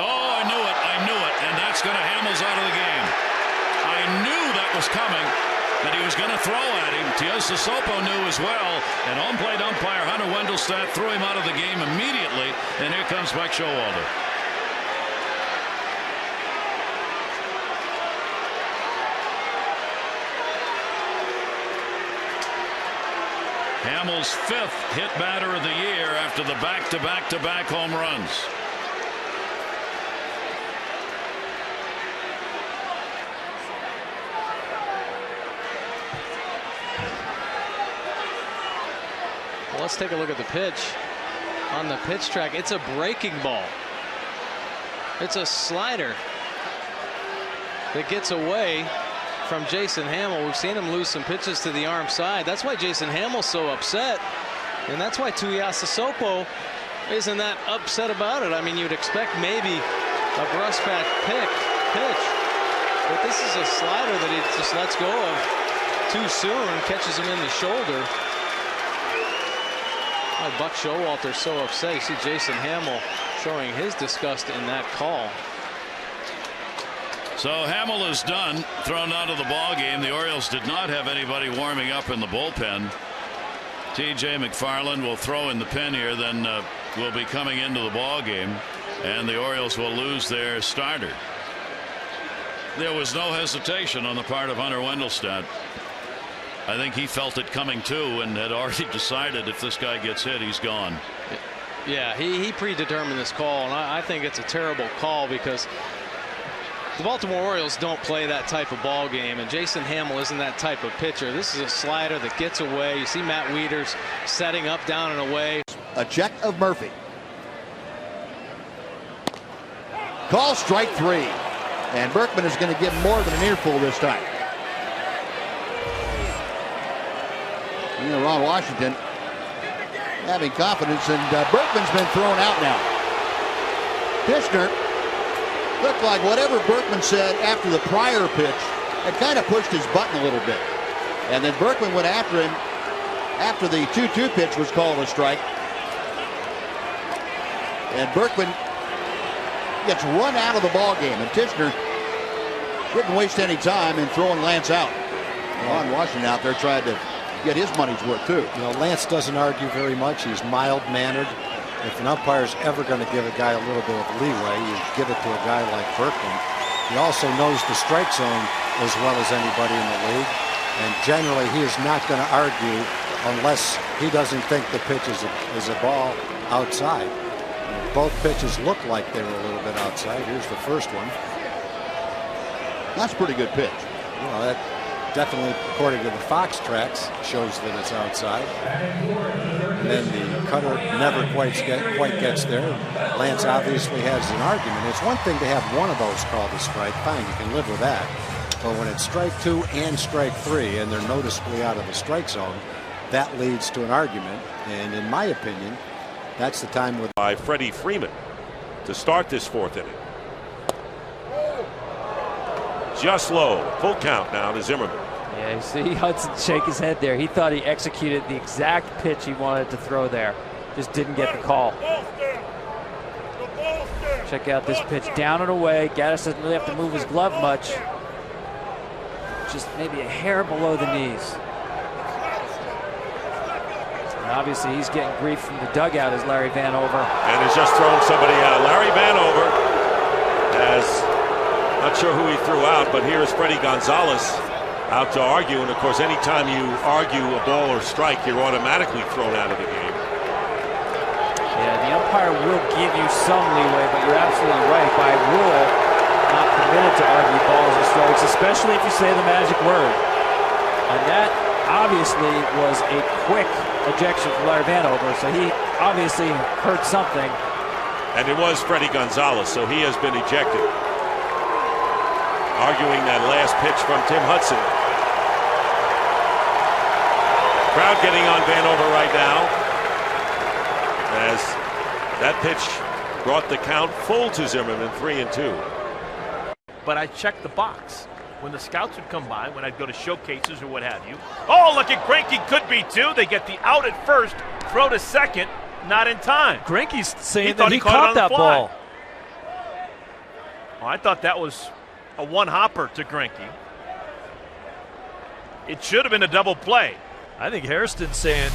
Oh, I knew it. And that's going to Hamels out of the game. I knew that was coming, that he was going to throw at him. Sopo knew as well. And home plate umpire Hunter Wendelstedt threw him out of the game immediately. And here comes Buck Showalter. Hamels' 5th hit batter of the year after the back-to-back home runs. Well, let's take a look at the pitch. On the pitch track, it's a breaking ball. It's a slider that gets away from Jason Hammel. We've seen him lose some pitches to the arm side. That's why Jason Hammel's so upset. And that's why Tuiasa Sopo isn't that upset about it. I mean, you'd expect maybe a brush-back pitch. But this is a slider that he just lets go of too soon, catches him in the shoulder. Oh, Buck Showalter so upset. You see Jason Hammel showing his disgust in that call. So Hammel is done, thrown out of the ball game. The Orioles did not have anybody warming up in the bullpen. T.J. McFarland will throw in the pen here, then will be coming into the ball game, and the Orioles will lose their starter. There was no hesitation on the part of Hunter Wendelstedt. I think he felt it coming too and had already decided if this guy gets hit, he's gone. Yeah, he predetermined this call, and I think it's a terrible call because the Baltimore Orioles don't play that type of ball game, and Jason Hammel isn't that type of pitcher. This is a slider that gets away. You see Matt Wieters setting up, down, and away. A check of Murphy. Call strike 3. And Berkman is going to give more than an earful this time. You know, Ron Washington having confidence, and Berkman's been thrown out now. Tishner looked like whatever Berkman said after the prior pitch had kind of pushed his button a little bit. And then Berkman went after him after the 2-2 pitch was called a strike. And Berkman gets run out of the ball game, and Tishner didn't waste any time in throwing Lance out. Ron Washington out there tried to get his money's worth too. You know, Lance doesn't argue very much. He's mild-mannered. If an umpire's ever going to give a guy a little bit of leeway, you give it to a guy like Berkman. He also knows the strike zone as well as anybody in the league, and generally he is not going to argue unless he doesn't think the pitch is a ball outside. Both pitches look like they were a little bit outside. Here's the first one. That's a pretty good pitch. You know, that definitely, according to the Fox tracks, shows that it's outside. And then the cutter never quite gets there. Lance obviously has an argument. It's one thing to have one of those called a strike. Fine, you can live with that. But when it's strike 2 and strike 3 and they're noticeably out of the strike zone, that leads to an argument. And in my opinion, that's the time with by Freddie Freeman to start this 4th inning. Just low. Full count now to Zimmerman. Yeah, you see Hudson shake his head there. He thought he executed the exact pitch he wanted to throw there. Just didn't get the call. Check out this pitch, down and away. Gaddis doesn't really have to move his glove much. Just maybe a hair below the knees. And obviously he's getting grief from the dugout as Larry Vanover. And he's just thrown somebody out. Larry Vanover has, not sure who he threw out, but here's Freddie Gonzalez out to argue. And of course, anytime you argue a ball or strike, you're automatically thrown out of the game. Yeah, the umpire will give you some leeway, but you're absolutely right. By rule, not permitted to argue balls and strikes, especially if you say the magic word. And that obviously was a quick ejection from Larry Vanover, so he obviously heard something. And it was Freddie Gonzalez, so he has been ejected. Arguing that last pitch from Tim Hudson. Crowd getting on Vanover right now, as that pitch brought the count full to Zimmerman, 3-2. But I checked the box. When the scouts would come by, when I'd go to showcases or what have you. Oh, look at Greinke, could be two. They get the out at first, throw to second, not in time. Greinke's saying he that he caught caught that ball. Oh, I thought that was a one-hopper to Greinke. It should have been a double play. I think Hairston's saying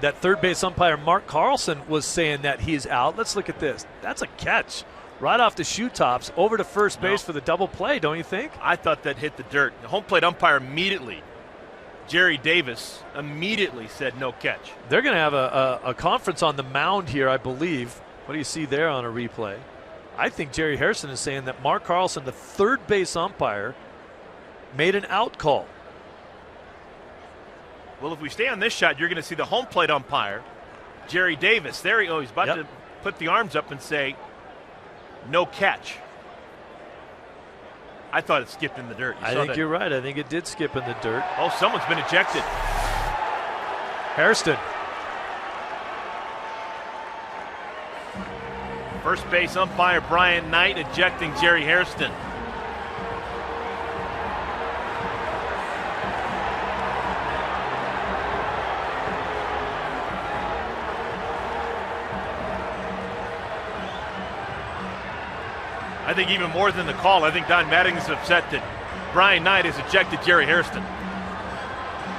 that third base umpire Mark Carlson was saying that he's out. Let's look at this. That's a catch right off the shoe tops over to first base for the double play, don't you think? I thought that hit the dirt. The home plate umpire immediately, Jerry Davis, immediately said no catch. They're going to have a conference on the mound here, I believe. What do you see there on a replay? I think Jerry Hairston is saying that Mark Carlson, the third base umpire, made an out call. Well, if we stay on this shot, you're going to see the home plate umpire, Jerry Davis. There he goes. He's about to put the arms up and say, no catch. I thought it skipped in the dirt. I think you're right. I think it did skip in the dirt. Oh, someone's been ejected. Hairston. First base umpire Brian Knight ejecting Jerry Hairston. I think even more than the call, I think Don Mattingly's upset that Brian Knight has ejected Jerry Hairston.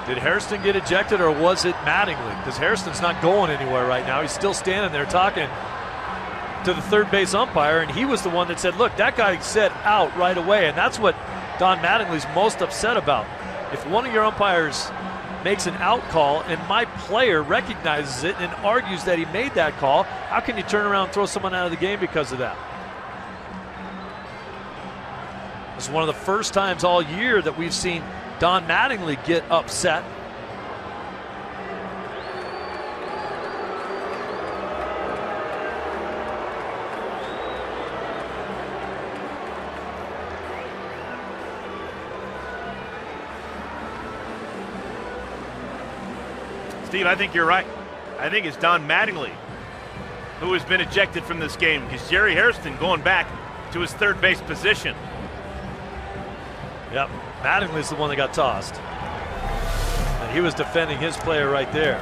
Did Hairston get ejected or was it Mattingly? Because Hairston's not going anywhere right now. He's still standing there talking to the third base umpire, and he was the one that said, look, that guy said out right away, and that's what Don Mattingly's most upset about. If one of your umpires makes an out call and my player recognizes it and argues that he made that call, how can you turn around and throw someone out of the game because of that? It's one of the first times all year that we've seen Don Mattingly get upset. Steve, I think you're right. I think it's Don Mattingly who has been ejected from this game because Jerry Hairston going back to his third base position. Yep, Mattingly's the one that got tossed. And he was defending his player right there.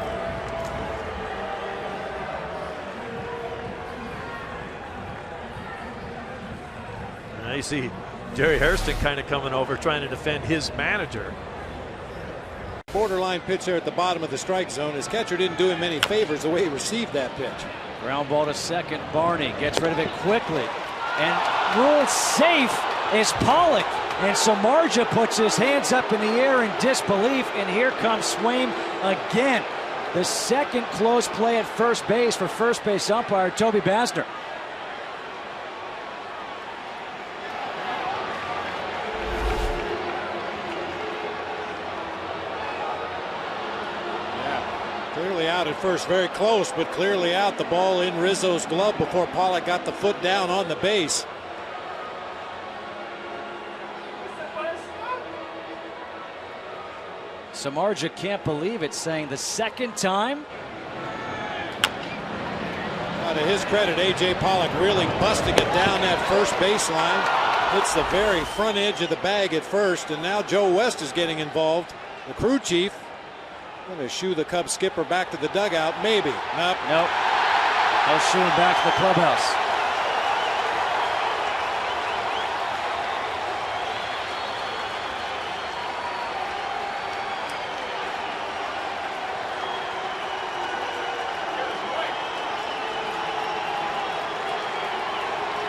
Now you see Jerry Hairston kind of coming over trying to defend his manager. Borderline pitch there at the bottom of the strike zone. His catcher didn't do him any favors the way he received that pitch. Ground ball to second. Barney gets rid of it quickly. And ruled safe is Pollock. And Samardzija puts his hands up in the air in disbelief. And here comes Swaim again. The second close play at first base for first base umpire Toby Basner. Clearly out at first, very close, but clearly out. The ball in Rizzo's glove before Pollock got the foot down on the base. Samardzija can't believe it, saying the second time. Now to his credit, A.J. Pollock really busting it down that first baseline. Hits the very front edge of the bag at first, and now Joe West is getting involved. The crew chief going to shoo the Cubs skipper back to the dugout, maybe. Nope. Nope. They'll shoo him back to the clubhouse.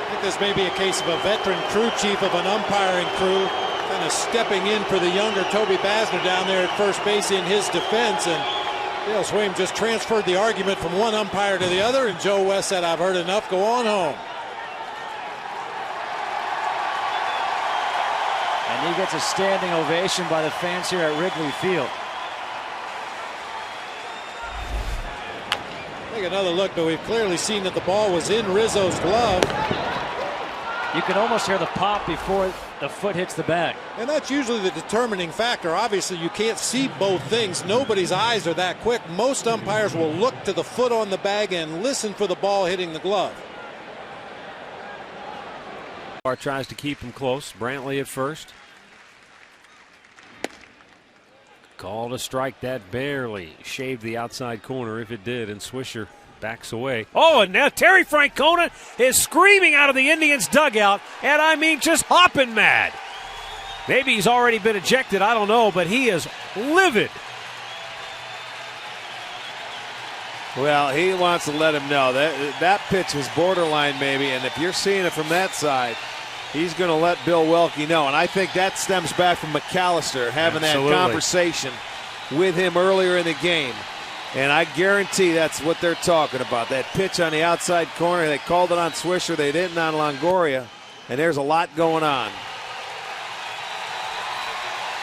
I think this may be a case of a veteran crew chief of an umpiring crew kind of stepping in for the younger Toby Basner down there at first base in his defense, and Dale Swaim just transferred the argument from one umpire to the other, and Joe West said, I've heard enough, go on home. And he gets a standing ovation by the fans here at Wrigley Field. Take another look, but we've clearly seen that the ball was in Rizzo's glove. You can almost hear the pop before the foot hits the bag. And that's usually the determining factor. Obviously, you can't see both things. Nobody's eyes are that quick. Most umpires will look to the foot on the bag and listen for the ball hitting the glove. Tries to keep him close. Brantley at first. Called a strike that barely shaved the outside corner, if it did, and Swisher backs away. Oh, and now Terry Francona is screaming out of the Indians' dugout, and I mean just hopping mad. Maybe he's already been ejected, I don't know, but he is livid. Well, he wants to let him know that pitch is borderline maybe, and if you're seeing it from that side, he's going to let Bill Welke know. And I think that stems back from McAllister having Absolutely. that conversation with him earlier in the game. And I guarantee that's what they're talking about. That pitch on the outside corner, they called it on Swisher, they didn't on Longoria, and there's a lot going on.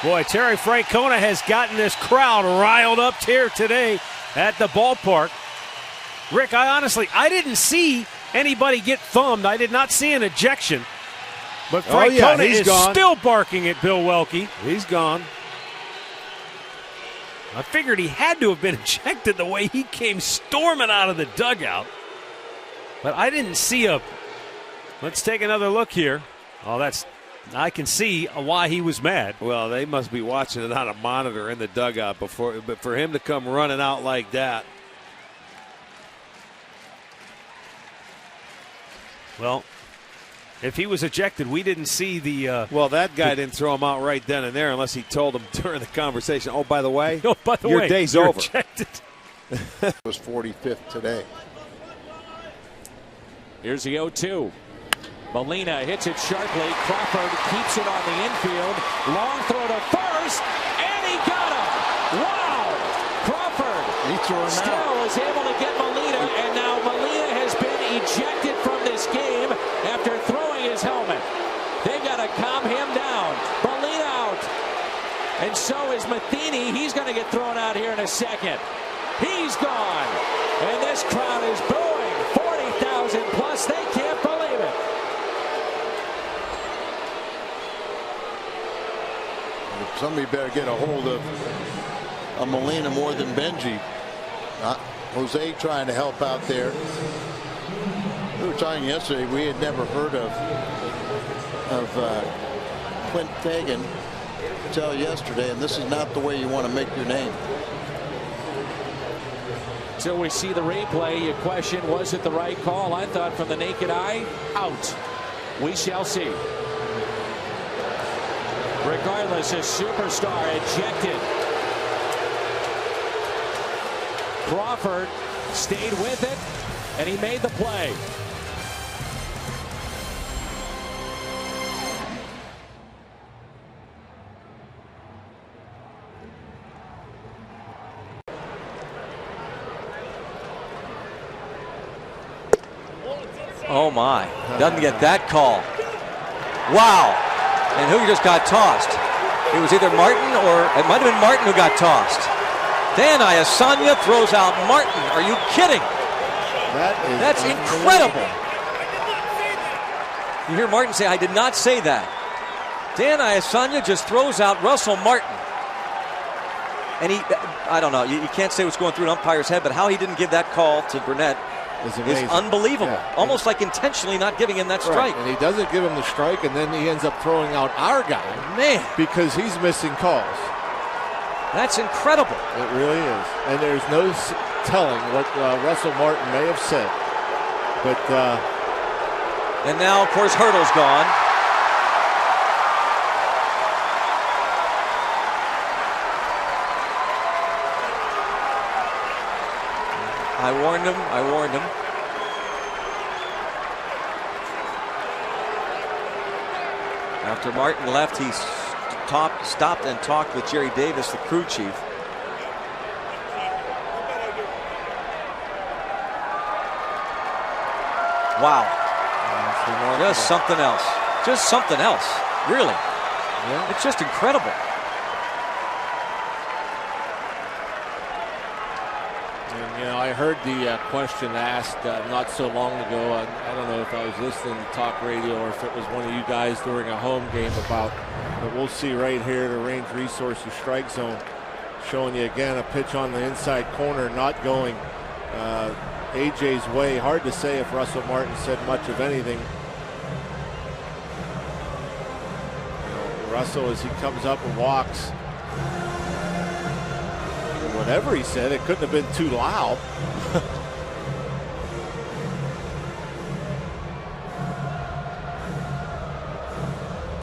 Boy, Terry Francona has gotten this crowd riled up here today at the ballpark. Rick, I didn't see anybody get thumbed. I did not see an ejection. But Francona is still barking at Bill Welke. He's gone. I figured he had to have been ejected the way he came storming out of the dugout. But I didn't see a... Let's take another look here. Oh, I can see why he was mad. Well, they must be watching it on a monitor in the dugout but for him to come running out like that. Well, if he was ejected, we didn't see the... well, that guy didn't throw him out right then and there unless he told him during the conversation, oh, by the way, your day's over. Ejected. It was 45th today. Here's the 0-2. Molina hits it sharply. Crawford keeps it on the infield. Long throw to first, and he got him. Wow! Crawford still is able to get Molina, and now Molina has been ejected from this game after throwing his helmet. They got to calm him down. Molina out. And so is Matheny. He's going to get thrown out here in a second. He's gone. And this crowd is booing. 40,000 plus. They can't believe it. Somebody better get a hold of Molina more than Benji. Jose trying to help out there. We were talking yesterday, we had never heard of Clint Fagan until yesterday, and this is not the way you want to make your name. Till we see the replay, you question, was it the right call? I thought from the naked eye, out. We shall see. Regardless, a superstar ejected. Crawford stayed with it, and he made the play. Oh my, doesn't get that call. Wow. And who just got tossed? It was either Martin or it might have been Martin who got tossed. Dan Iasanya throws out Martin. Are you kidding? That's incredible. You hear Martin say, I did not say that. Dan Iasanya just throws out Russell Martin. And I don't know, you can't say what's going through an umpire's head, but how he didn't give that call to Burnett is unbelievable. Yeah. Almost like intentionally not giving him that strike. Right. And he doesn't give him the strike, and then he ends up throwing out our guy. Man. Because he's missing calls. That's incredible. It really is. And there's no telling what Russell Martin may have said. But and now, of course, Hurdle's gone. I warned him. After Martin left, he stopped and talked with Jerry Davis, the crew chief. Wow. Just something else. Just something else. Really. Yeah. It's just incredible. I heard the question asked not so long ago. I don't know if I was listening to talk radio or if it was one of you guys during a home game about, but we'll see right here the Range Resources strike zone showing you again a pitch on the inside corner not going AJ's way. Hard to say if Russell Martin said much of anything. Russell, as he comes up and walks, whatever he said, it couldn't have been too loud.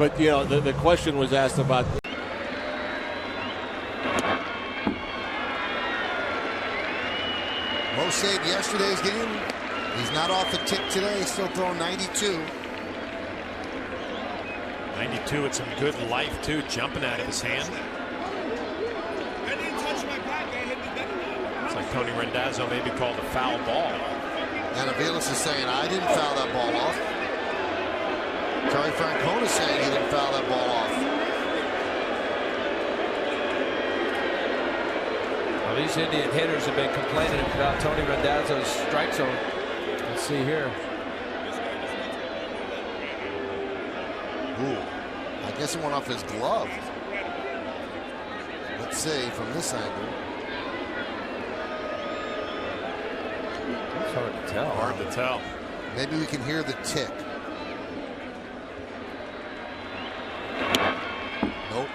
But, you know, the question was asked about. Most saved yesterday's game. He's not off the tick today. He's still throwing 92. 92 with some good life, too, jumping out of his hand. It's like Tony Randazzo maybe called a foul ball. And Aviles is saying, I didn't foul that ball off. Terry Francona saying he didn't foul that ball off. Well, these Indian hitters have been complaining about Tony Randazzo's strike zone. Let's see here. Ooh, I guess it went off his glove. Let's see from this angle. It's hard to tell. Hard to tell. Maybe we can hear the tick. Nope.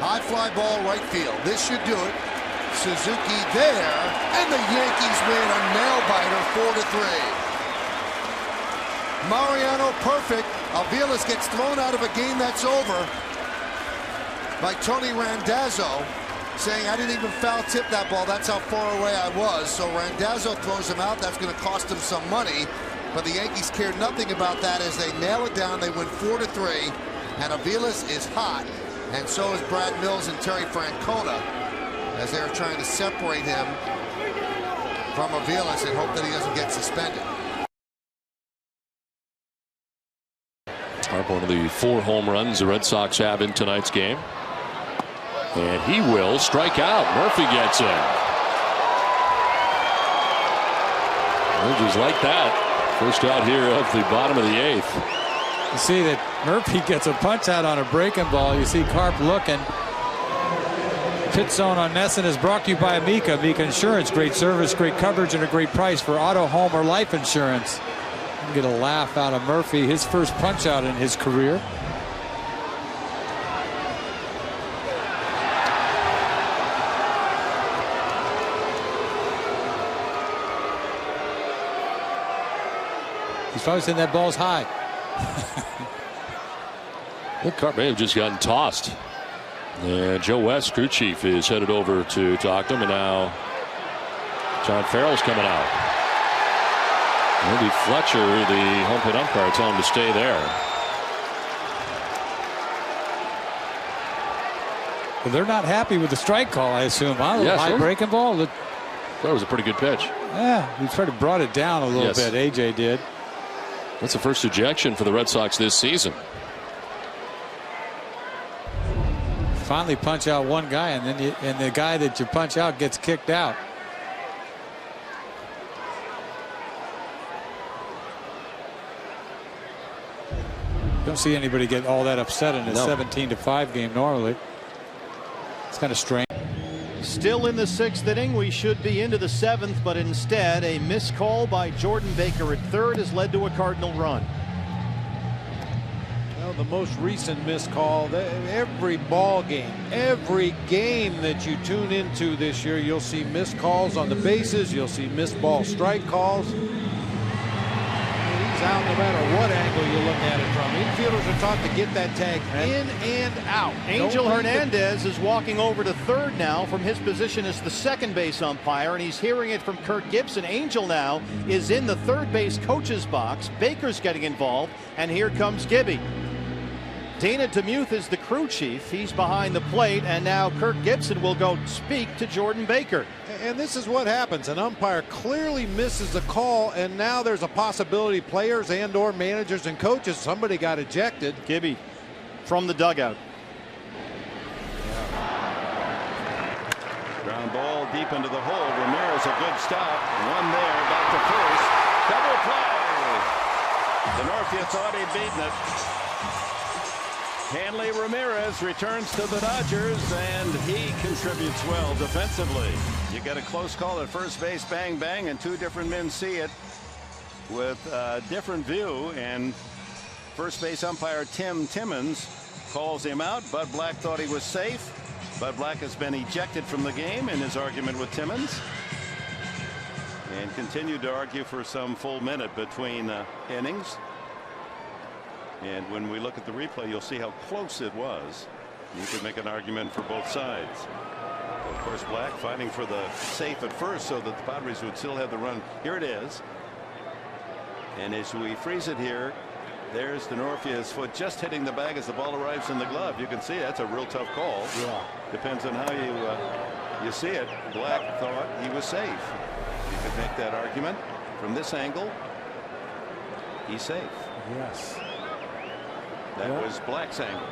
High fly ball right field. This should do it. Suzuki there, and the Yankees win a nail-biter 4-3. Mariano perfect. Aviles gets thrown out of a game that's over by Tony Randazzo, saying I didn't even foul tip that ball. That's how far away I was. So Randazzo throws him out. That's going to cost him some money. But the Yankees care nothing about that as they nail it down. They win 4-3. And Aviles is hot. And so is Brad Mills and Terry Francona, as they're trying to separate him from Aviles and hope that he doesn't get suspended. One of the 4 home runs the Red Sox have in tonight's game. And he will strike out. Murphy gets in. Just like that. First out here of the bottom of the 8th. You see that Murphy gets a punch out on a breaking ball. You see Carp looking. Pit Zone on Nesson is brought to you by Amica. Amica Insurance. Great service, great coverage, and a great price for auto, home, or life insurance. You get a laugh out of Murphy. His first punch out in his career. He's probably saying that ball's high. The Carp may have just gotten tossed. And Joe West, crew chief, is headed over to talk to him. And now John Farrell's coming out. Maybe Fletcher, the home plate umpire, tell him to stay there. Well, they're not happy with the strike call, I assume. Huh? Yes, high breaking ball. That was a pretty good pitch. Yeah, he sort of brought it down a little bit. AJ did. That's the first ejection for the Red Sox this season. Finally punch out one guy, and then the guy that you punch out gets kicked out. Don't see anybody get all that upset in a 17-5 game normally. It's kind of strange. Still in the 6th inning, we should be into the 7th, but instead a missed call by Jordan Baker at third has led to a Cardinal run. Well, the most recent missed call, every ball game, every game that you tune into this year, you'll see missed calls on the bases, you'll see missed ball strike calls. He's out no matter what angle you look at it from. Infielders are taught to get that tag in and out. Angel Hernandez is walking over to third now from his position as the second base umpire, and he's hearing it from Kirk Gibson. Angel now is in the third base coach's box. Baker's getting involved, and here comes Gibby. Dana DeMuth is the crew chief. He's behind the plate, and now Kirk Gibson will go speak to Jordan Baker. And this is what happens. An umpire clearly misses a call, and now there's a possibility players and or managers and coaches, somebody got ejected. Gibby from the dugout. Ground ball deep into the hole. Ramirez a good stop. One there, back to first. Double play. Denorfia thought he'd beaten it. Hanley Ramirez returns to the Dodgers, and he contributes well defensively. You get a close call at first base, bang, bang, and 2 different men see it with a different view. And first base umpire Tim Timmons calls him out. Bud Black thought he was safe. Bud Black has been ejected from the game in his argument with Timmons. and continued to argue for some full minute between innings. And when we look at the replay, you'll see how close it was. You could make an argument for both sides. Of course, Black fighting for the safe at first so that the Padres would still have the run. Here it is. And as we freeze it here, there's Denorfia's foot just hitting the bag as the ball arrives in the glove. You can see that's a real tough call. Yeah. Depends on how you see it. Black thought he was safe. You could make that argument from this angle. He's safe. Yes. That was Black's angle.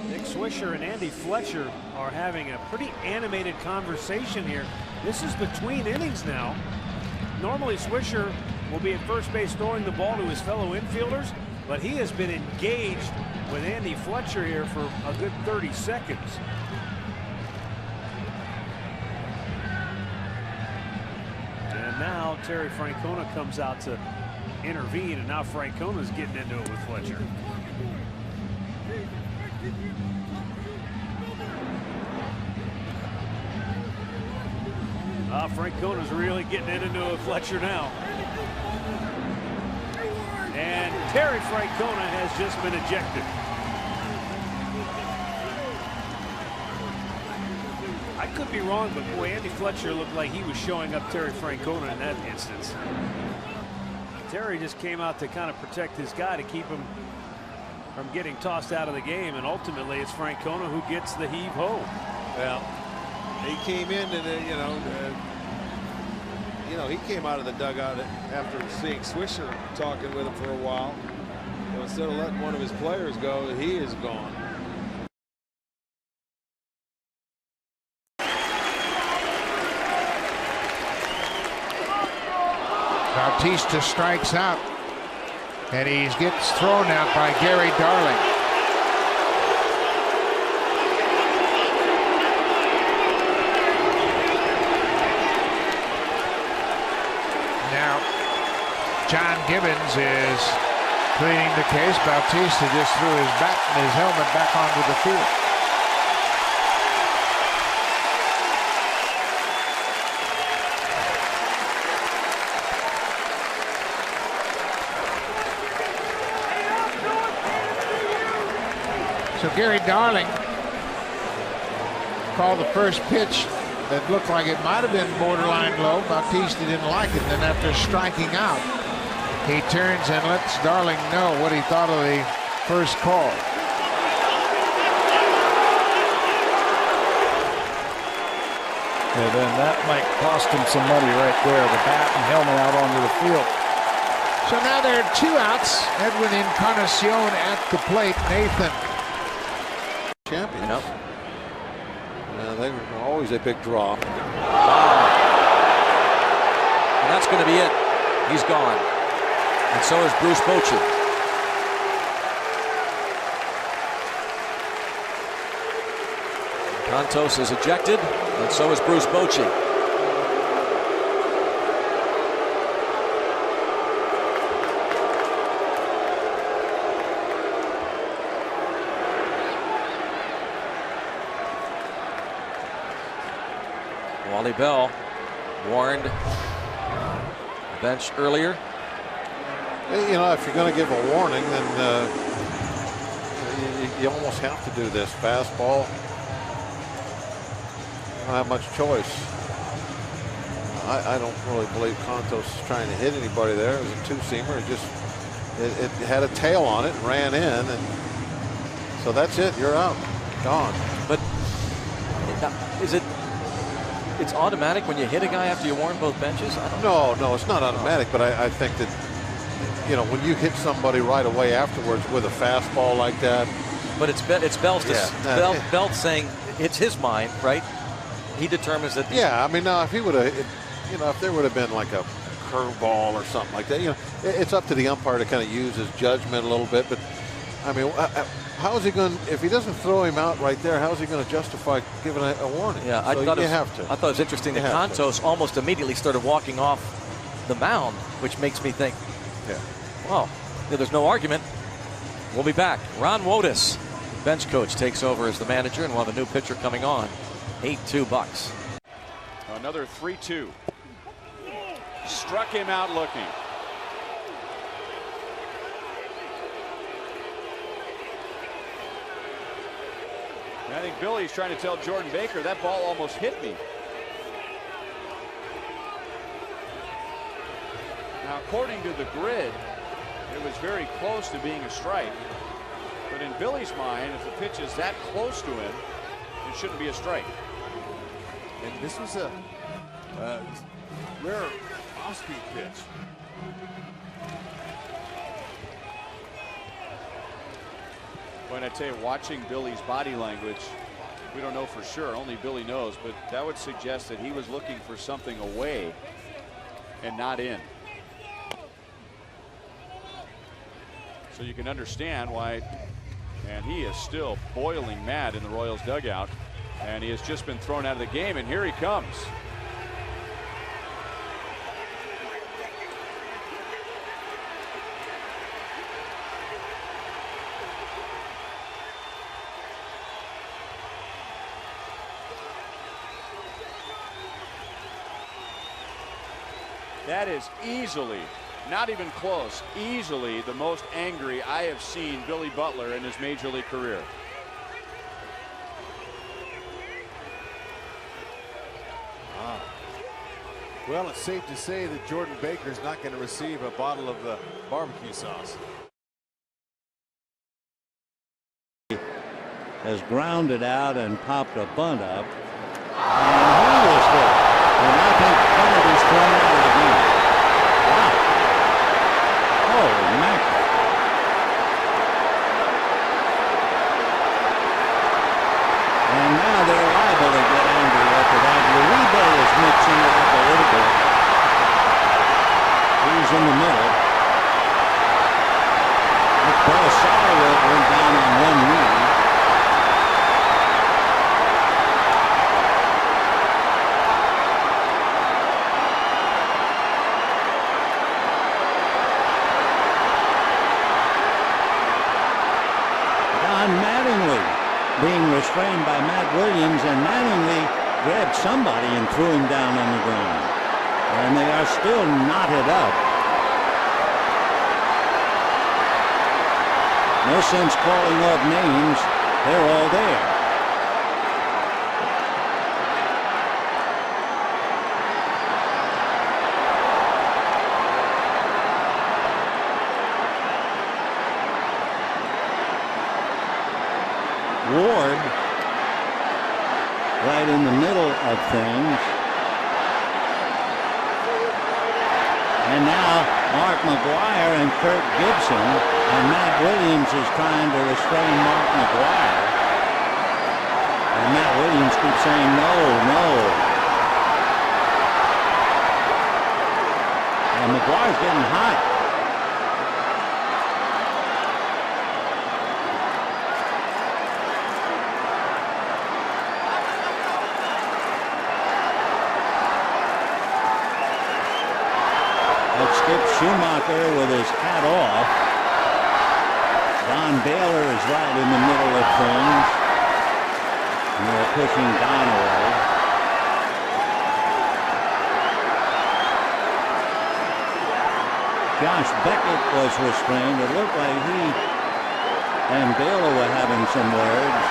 Nick Swisher and Andy Fletcher are having a pretty animated conversation here. This is between innings now. Normally Swisher will be at first base throwing the ball to his fellow infielders, but he has been engaged with Andy Fletcher here for a good 30 seconds. And now Terry Francona comes out to intervene, and now Francona's getting into it with Fletcher. Francona's really getting into it with Fletcher now. And Terry Francona has just been ejected. I could be wrong, but boy, Andy Fletcher looked like he was showing up Terry Francona in that instance. Terry just came out to kind of protect his guy, to keep him from getting tossed out of the game, and ultimately it's Francona who gets the heave-ho. Well, he came in and he came out of the dugout after seeing Swisher talking with him for a while. So instead of letting one of his players go, he is gone. Bautista strikes out, and he gets thrown out by Gary Darling. Now John Gibbons is pleading the case. Bautista just threw his bat and his helmet back onto the field. So Gary Darling called the first pitch that looked like it might have been borderline low. Bautista didn't like it. And then after striking out, he turns and lets Darling know what he thought of the first call. And then that might cost him some money right there. The bat and helmet out onto the field. So now there are 2 outs. Edwin Encarnacion at the plate. Nathan. Champions. Yep. They were always a big draw. Wow. And that's going to be it. He's gone. And so is Bruce Bochy. Contos is ejected, and so is Bruce Bochy. Wally Bell warned the bench earlier. You know, if you're going to give a warning, then you almost have to do this. Fastball. You don't have much choice. I don't really believe Contos is trying to hit anybody there. It was a 2-seamer. It had a tail on it and ran in, and so that's it. You're out. Gone. But is it? It's automatic when you hit a guy after you warn both benches? No, it's not automatic, but I think that, you know, when you hit somebody right away afterwards with a fastball like that. But it's Bell's saying it's his mind, right? He determines that. Yeah, I mean, now if he would have, you know, if there would have been like a curveball or something like that, you know, it's up to the umpire to kind of use his judgment a little bit. But I mean, how is he going? If he doesn't throw him out right there, how is he going to justify giving a warning? Yeah, so I thought it was interesting that Contos almost immediately started walking off the mound, which makes me think, well, there's no argument. We'll be back. Ron Wotus, bench coach, takes over as the manager, and we'll have a new pitcher coming on 8-2 Bucks. Another 3-2. Struck him out looking. And I think Billy's trying to tell Jordan Baker that ball almost hit me. Now, according to the grid, it was very close to being a strike. But in Billy's mind, if the pitch is that close to him, it shouldn't be a strike. And this was a rare off-speed pitch. When I tell you, watching Billy's body language, we don't know for sure. Only Billy knows, but that would suggest that he was looking for something away and not in. So you can understand why, and he is still boiling mad in the Royals dugout, and he has just been thrown out of the game, and here he comes. That is easily, not even close, easily the most angry I have seen Billy Butler in his major league career. Wow. Well, it's safe to say that Jordan Baker's not going to receive a bottle of the barbecue sauce. Has grounded out and popped a bunt up. And he was there. And I think Kennedy's thrown out of the game. Wow. Holy mackerel. And now they're liable to get angry after that. Uribe is mixing it up a little bit. He's in the middle. Belisario went down on one knee. Mattingly being restrained by Matt Williams, and Mattingly grabbed somebody and threw him down on the ground. And they are still knotted up. No sense calling off names. They're all there. Ward right in the middle of things. And now Mark McGuire and Kirk Gibson, and Matt Williams is trying to restrain Mark McGuire. And Matt Williams keeps saying no, no. And McGuire's getting hot. Schumacher with his hat off. Don Baylor is right in the middle of things. And they're pushing Don away. Josh Beckett was restrained. It looked like he and Baylor were having some words.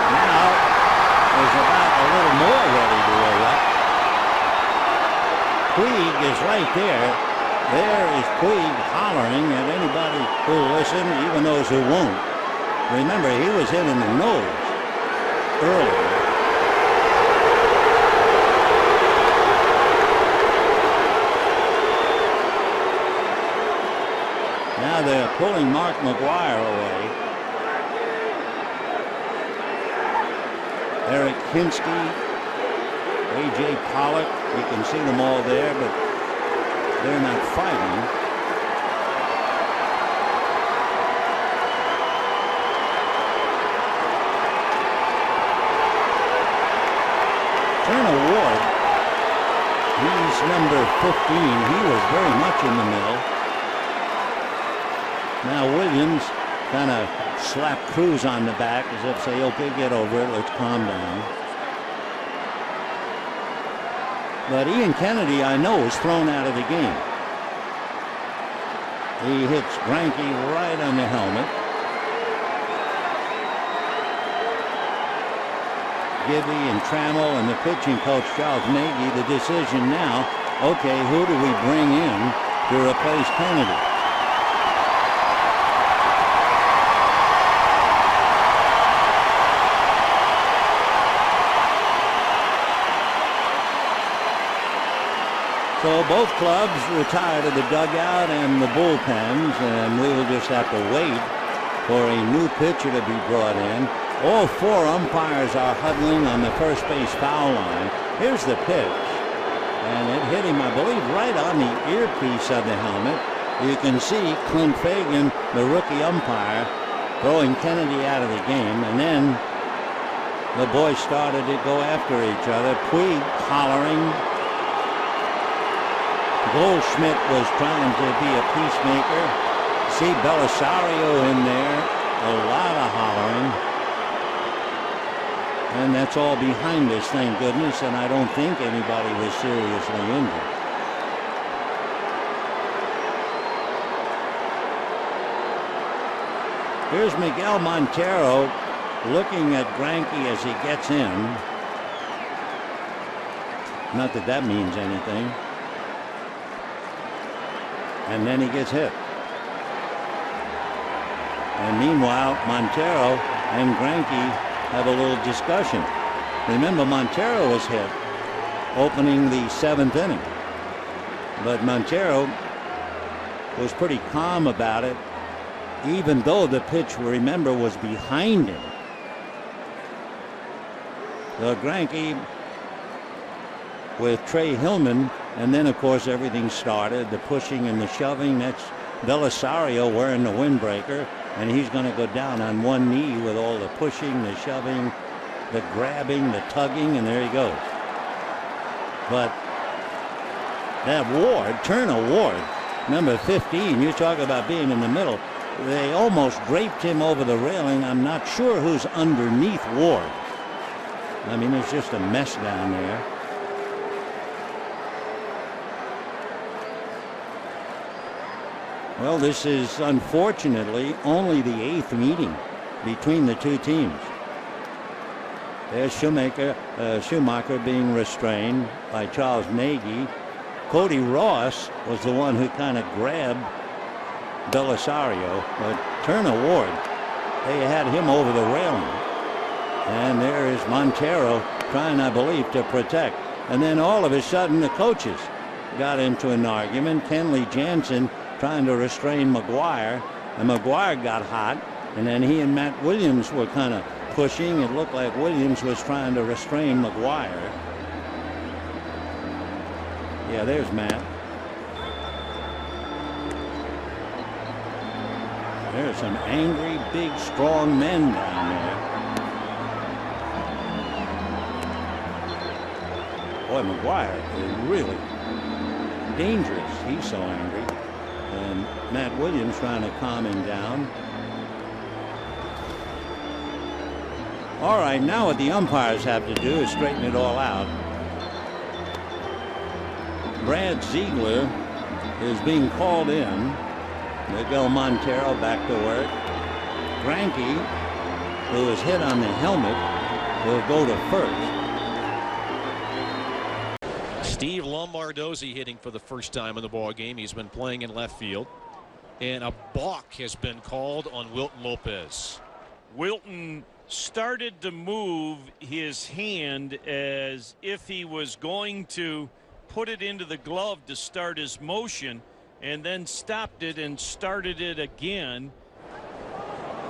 Now is about a little more ready to roll up. Puig is right there. There is Puig hollering at anybody who'll listen, even those who won't. Remember, he was hit in the nose earlier. Now they're pulling Mark McGuire away. Eric Hinsky, A.J. Pollock, you can see them all there, but they're not fighting. Turner Ward, he's number 15. He was very much in the middle. Now Williams kind of slapped Cruz on the back as if say, okay, get over it, let's calm down. But Ian Kennedy, I know, is thrown out of the game. He hits Greinke right on the helmet. Gibby and Trammell and the pitching coach, Charles Nagy, the decision now, okay, who do we bring in to replace Kennedy? So both clubs retire to the dugout and the bullpens, and we will just have to wait for a new pitcher to be brought in. All four umpires are huddling on the first base foul line. Here's the pitch, and it hit him, I believe, right on the earpiece of the helmet. You can see Clint Fagan, the rookie umpire, throwing Kennedy out of the game, and then the boys started to go after each other. Puig hollering. Goldschmidt was trying to be a peacemaker. See Belisario in there. A lot of hollering. And that's all behind us, thank goodness, and I don't think anybody was seriously injured. Here's Miguel Montero looking at Greinke as he gets in. Not that that means anything. And then he gets hit. And meanwhile, Montero and Greinke have a little discussion. Remember, Montero was hit opening the 7th inning. But Montero was pretty calm about it, even though the pitch, remember, was behind him. So Greinke with Trey Hillman, and then, of course, everything started, the pushing and the shoving. That's Belisario wearing the windbreaker, and he's going to go down on one knee with all the pushing, the shoving, the grabbing, the tugging, and there he goes. But that Ward, Turner Ward, number 15, you talk about being in the middle, they almost draped him over the railing. I'm not sure who's underneath Ward. I mean, it's just a mess down there. Well, this is unfortunately only the 8th meeting between the two teams. There's Schumacher being restrained by Charles Nagy. Cody Ross was the one who kind of grabbed Belisario, but Turner Ward, they had him over the railing. And there is Montero trying, I believe, to protect. And then all of a sudden the coaches got into an argument. Kenley Jansen trying to restrain McGuire, and McGuire got hot, and then he and Matt Williams were kind of pushing. It looked like Williams was trying to restrain McGuire. Yeah, there's Matt. There's some angry, big, strong men down there. Boy, McGuire is really dangerous. He's so angry. And Matt Williams trying to calm him down. All right, now what the umpires have to do is straighten it all out. Brad Ziegler is being called in. Miguel Montero back to work. Greinke, who was hit on the helmet, will go to first. Steve Lombardozzi hitting for the first time in the ball game. He's been playing in left field, and a balk has been called on Wilton Lopez. Wilton started to move his hand as if he was going to put it into the glove to start his motion, and then stopped it and started it again.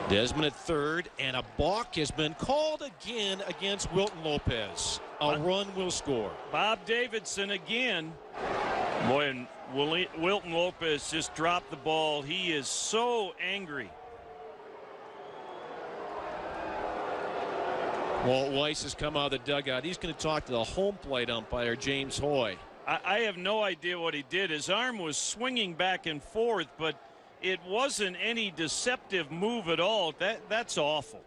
Desmond at third, and a balk has been called again against Wilton Lopez. A run will score. Bob Davidson again. Boy, and Wilton Lopez just dropped the ball. He is so angry. Walt Weiss has come out of the dugout. He's going to talk to the home plate umpire, James Hoy. I have no idea what he did. His arm was swinging back and forth, but it wasn't any deceptive move at all. That's awful.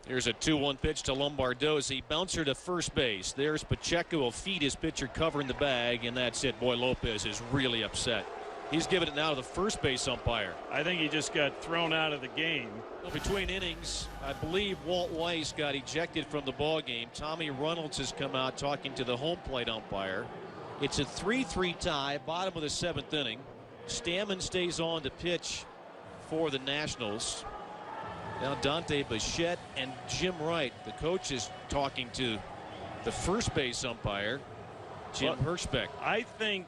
Here's a 2-1 pitch to Lombardozzi. Bouncer to first base. There's Pacheco. Will feed his pitcher covering the bag, and that's it. Boy, Lopez is really upset. He's giving it now to the first base umpire. I think he just got thrown out of the game. Well, between innings, I believe Walt Weiss got ejected from the ball game. Tommy Reynolds has come out talking to the home plate umpire. It's a 3-3 tie, bottom of the 7th inning. Stammen stays on to pitch for the Nationals. Now Dante Bichette and Jim Wright. The coach is talking to the first base umpire, Jim Hirschbeck. I think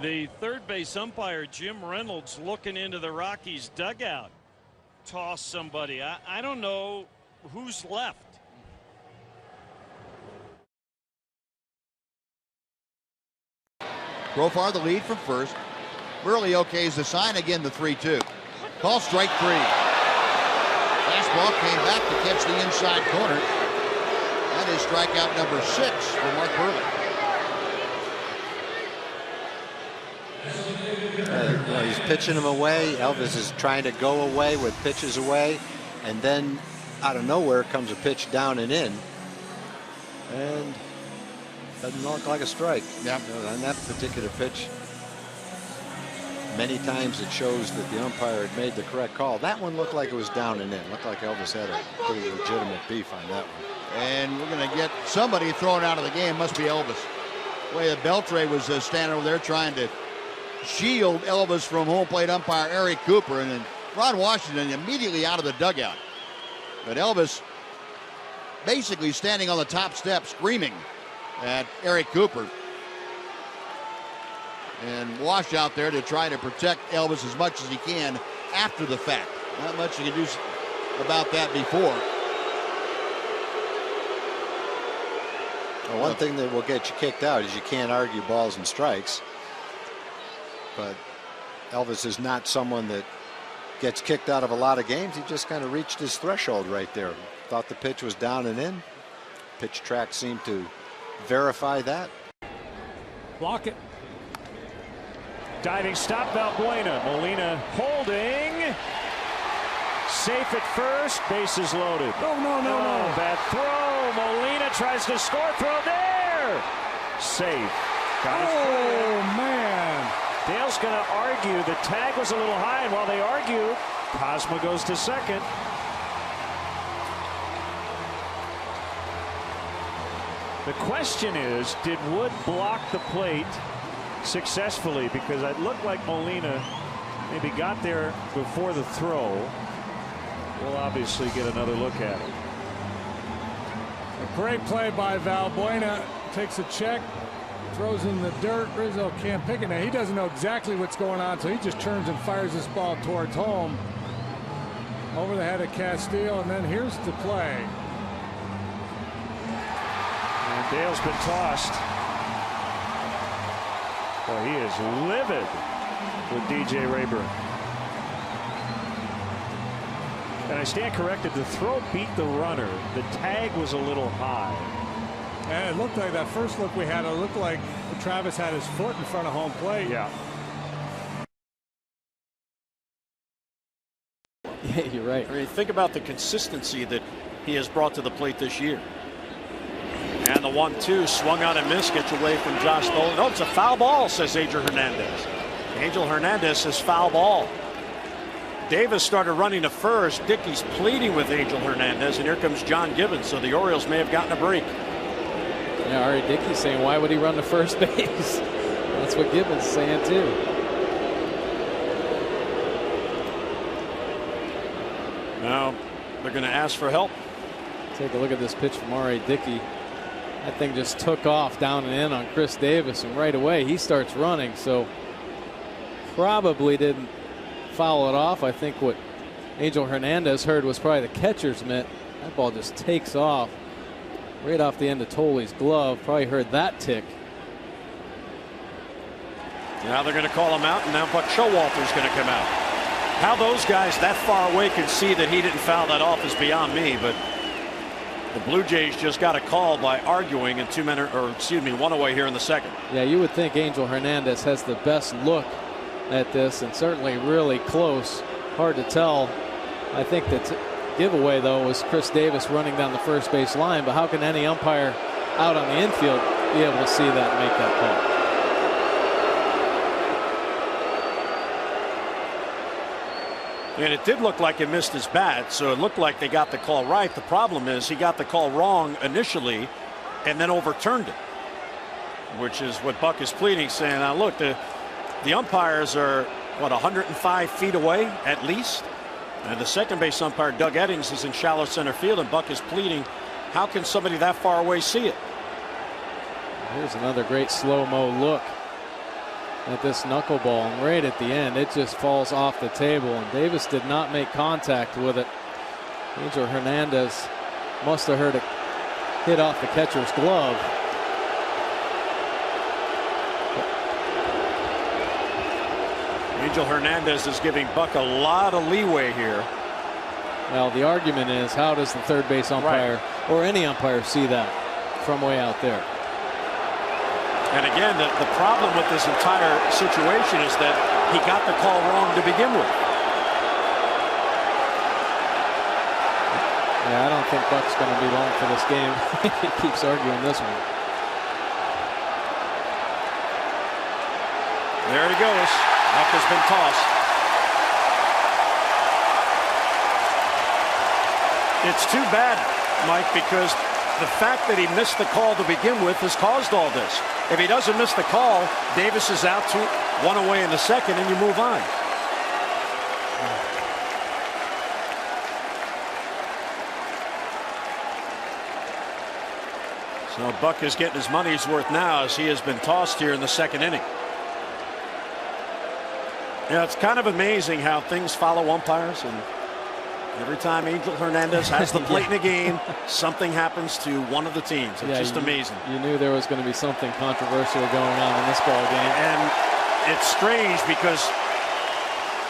the third base umpire, Jim Reynolds, looking into the Rockies dugout, tossed somebody. I don't know who's left. Profar the lead from first. Burley okays the sign, again the 3-2. Call strike 3. Fastball came back to catch the inside corner. That is strikeout number 6 for Mark Burley. He's pitching him away. Elvis is trying to go away with pitches away. And then out of nowhere comes a pitch down and in. And doesn't look like a strike. Yeah. On that particular pitch, many times it shows that the umpire had made the correct call. That one looked like it was down and in. Looked like Elvis had a pretty legitimate beef on that one. And we're going to get somebody thrown out of the game. Must be Elvis. The way that Beltre was standing over there trying to shield Elvis from home plate umpire Eric Cooper, and then Ron Washington immediately out of the dugout. But Elvis basically standing on the top step screaming at Eric Cooper. And Wash out there to try to protect Elvis as much as he can after the fact. Not much you can do about that before. Well, one thing that will get you kicked out is you can't argue balls and strikes. But Elvis is not someone that gets kicked out of a lot of games. He just kind of reached his threshold right there. Thought the pitch was down and in. Pitch track seemed to verify that. Block it. Diving stop, Valbuena. Molina holding. Safe at first. Bases loaded. No. Bad throw. Molina tries to score. Throw there. Safe. Got it. Man. Dale's going to argue. The tag was a little high, and while they argue, Cosma goes to second. The question is, did Wood block the plate successfully? Because it looked like Molina maybe got there before the throw. We'll obviously get another look at it. A great play by Valbuena. Takes a check, throws in the dirt. Rizzo can't pick it now. He doesn't know exactly what's going on, so he just turns and fires this ball towards home. Over the head of Castillo, and then here's the play. And Dale's been tossed. Boy, he is livid with DJ Rayburn. And I stand corrected. The throw beat the runner. The tag was a little high. And it looked like that first look we had, it looked like Travis had his foot in front of home plate. Yeah. Yeah, you're right. I mean, think about the consistency that he has brought to the plate this year. And the 1-2 swung on and missed, gets away from Josh Stolen. No, it's a foul ball, says Angel Hernandez. Angel Hernandez says foul ball. Davis started running to first. Dickey's pleading with Angel Hernandez, and here comes John Gibbons. So the Orioles may have gotten a break. Yeah, Ari Dickey's saying, why would he run to first base? That's what Gibbons is saying, too. Now they're going to ask for help. Take a look at this pitch from R.A. Dickey. That thing just took off down and in on Chris Davis, and right away he starts running. So probably didn't foul it off. I think what Angel Hernandez heard was probably the catcher's mitt. That ball just takes off right off the end of Toley's glove. Probably heard that tick. Now they're going to call him out, and now Buck Showalter's going to come out. How those guys that far away can see that he didn't foul that off is beyond me, but the Blue Jays just got a call by arguing, and one away here in the second. Yeah, you would think Angel Hernandez has the best look at this, and certainly really close. Hard to tell. I think that giveaway, though, was Chris Davis running down the first base line. But how can any umpire out on the infield be able to see that and make that call? And it did look like he missed his bat, so it looked like they got the call right. The problem is he got the call wrong initially and then overturned it, which is what Buck is pleading, saying, now look, the umpires are, what, 105 feet away at least? And the second base umpire, Doug Eddings, is in shallow center field, and Buck is pleading, how can somebody that far away see it? Here's another great slow-mo look at this knuckleball, and right at the end it just falls off the table, and Davis did not make contact with it. Angel Hernandez must have heard it hit off the catcher's glove. Angel Hernandez is giving Buck a lot of leeway here. Well, the argument is, how does the third base umpire or any umpire see that from way out there? And again, the problem with this entire situation is that he got the call wrong to begin with. Yeah, I don't think Buck's going to be long for this game. He keeps arguing this one. There he goes. Buck has been tossed. It's too bad, Mike, because the fact that he missed the call to begin with has caused all this. If he doesn't miss the call, Davis is out to one away in the second, and you move on. So Buck is getting his money's worth now as he has been tossed here in the second inning. Yeah, it's kind of amazing how things follow umpires, and every time Angel Hernandez has the plate in a game, something happens to one of the teams. It's just amazing. You knew there was going to be something controversial going on in this ball game. And it's strange because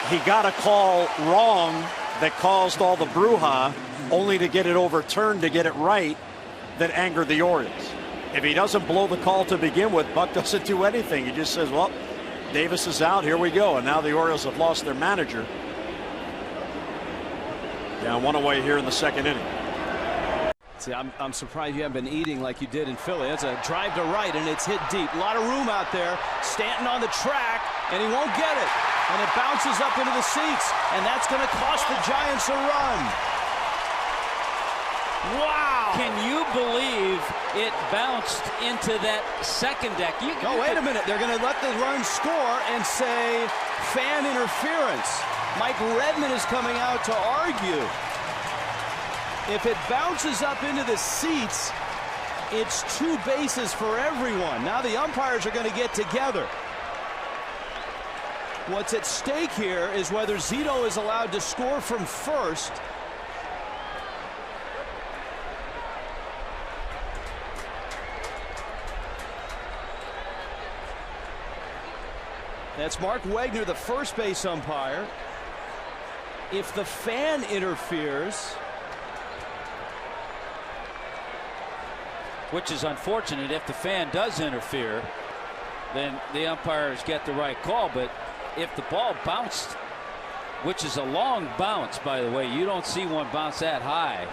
he got a call wrong that caused all the brouhaha, only to get it overturned to get it right, that angered the Orioles. If he doesn't blow the call to begin with, Buck doesn't do anything. He just says, well, Davis is out, here we go. And now the Orioles have lost their manager. Down one away here in the second inning. See, I'm surprised you haven't been eating like you did in Philly. That's a drive to right, and it's hit deep. A lot of room out there. Stanton on the track, and he won't get it. And it bounces up into the seats, and that's going to cost the Giants a run. Wow! Can you believe it bounced into that second deck? Oh, wait a minute. They're going to let the run score and say fan interference. Mike Redmond is coming out to argue. If it bounces up into the seats, it's 2 bases for everyone. Now the umpires are going to get together. What's at stake here is whether Zito is allowed to score from first. That's Mark Wagner, the first base umpire. If the fan interferes, which is unfortunate, if the fan does interfere, then the umpires get the right call. But if the ball bounced, which is a long bounce, by the way, you don't see one bounce that high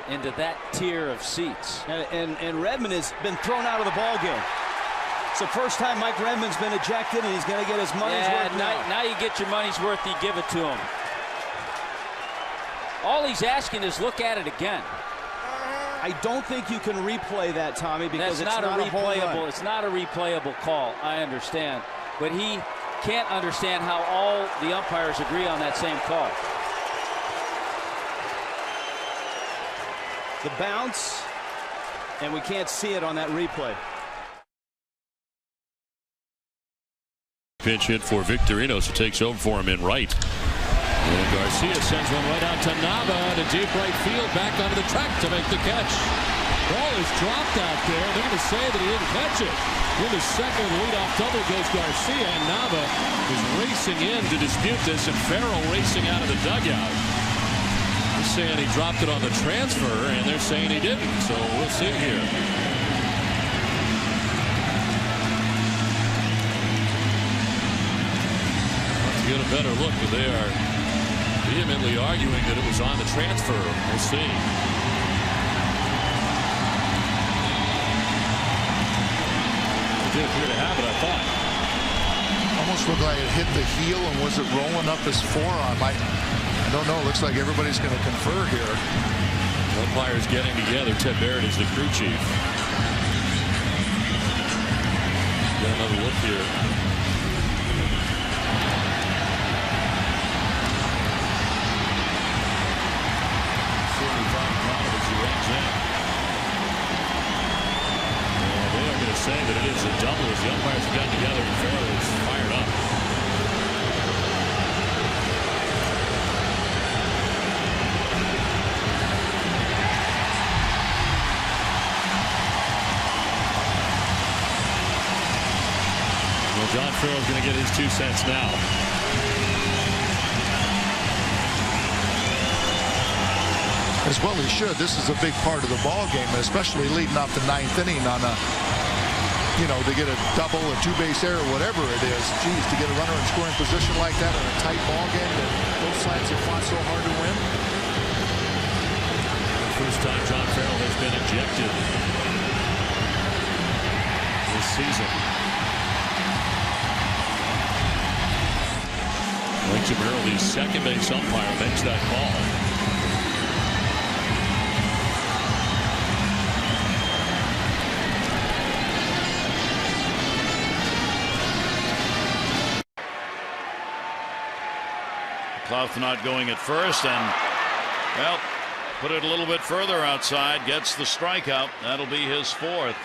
into that tier of seats. And Redmond has been thrown out of the ball game. It's the first time Mike Redmond's been ejected, and he's going to get his money's worth now. Now you get your money's worth, you give it to him. All he's asking is look at it again. I don't think you can replay that, Tommy, because that's it's not a replayable. It's not a replayable call. I understand, but he can't understand how all the umpires agree on that same call. The bounce, and we can't see it on that replay. Pinch hit for Victorinos, who takes over for him in right. And Garcia sends one right out to Nava to deep right field, back onto the track to make the catch. Ball is dropped out there. They're going to say that he didn't catch it. With his second leadoff double goes Garcia, and Nava is racing in to dispute this, and Farrell racing out of the dugout. They're saying he dropped it on the transfer, and they're saying he didn't. So we'll see here. Let's get a better look, but they are vehemently arguing that it was on the transfer. We'll see. It did appear to have it, I thought. Almost looked like it hit the heel, and was it rolling up his forearm? I don't know. Looks like everybody's going to confer here. Umpires getting together. Ted Barrett is the crew chief. Get another look here. They are going to say that it is a double as the umpires have gotten together and Farrell is fired up. Well, John Farrell's going to get his 2 cents now. As well he should. This is a big part of the ball game, especially leading off the 9th inning on a, to get a double, a 2-base error, whatever it is. Geez, to get a runner in scoring position like that in a tight ball game that both sides have fought so hard to win. First time John Farrell has been ejected this season. Mike Jamero, the second base umpire, makes that call. Clouth not going at first, and, well, put it a little bit further outside, gets the strikeout. That'll be his 4th.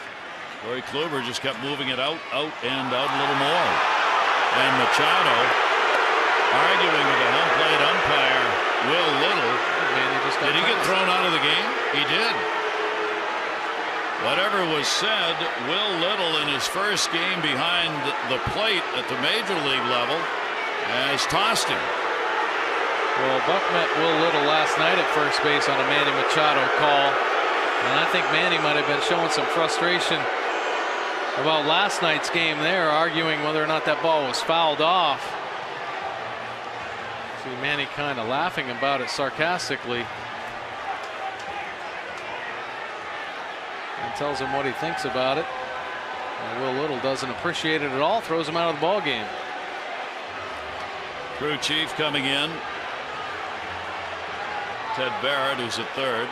Corey Kluber just kept moving it out, and out a little more. And Machado arguing with the home plate umpire, Will Little. Did he get thrown out of the game? He did. Whatever was said, Will Little in his first game behind the plate at the major league level has tossed him. Well, Buck met Will Little last night at first base on a Manny Machado call. And I think Manny might have been showing some frustration about last night's game there, arguing whether or not that ball was fouled off. See Manny kind of laughing about it sarcastically. And tells him what he thinks about it. And Will Little doesn't appreciate it at all, throws him out of the ball game. Crew chief coming in. Ted Barrett, who's at third.